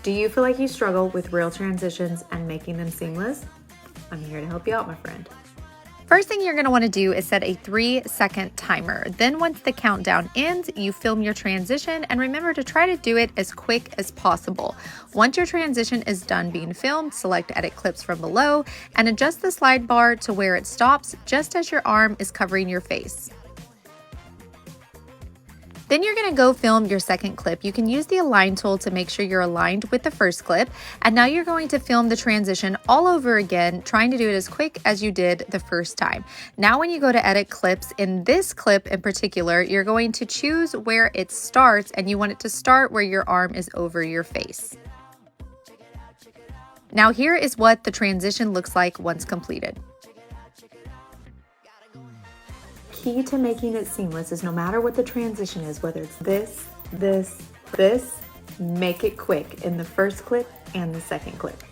Do you feel like you struggle with reel transitions and making them seamless? I'm here to help you out, my friend. First thing you're going to want to do is set a 3-second timer. Then once the countdown ends, you film your transition, and remember to try to do it as quick as possible. Once your transition is done being filmed, select Edit Clips from below and adjust the slide bar to where it stops just as your arm is covering your face. Then you're going to go film your second clip. You can use the align tool to make sure you're aligned with the first clip. And now you're going to film the transition all over again, trying to do it as quick as you did the first time. Now when you go to edit clips, in this clip in particular, you're going to choose where it starts, and you want it to start where your arm is over your face. Now here is what the transition looks like once completed. Key to making it seamless is no matter what the transition is, whether it's this, make it quick in the first clip and the second clip.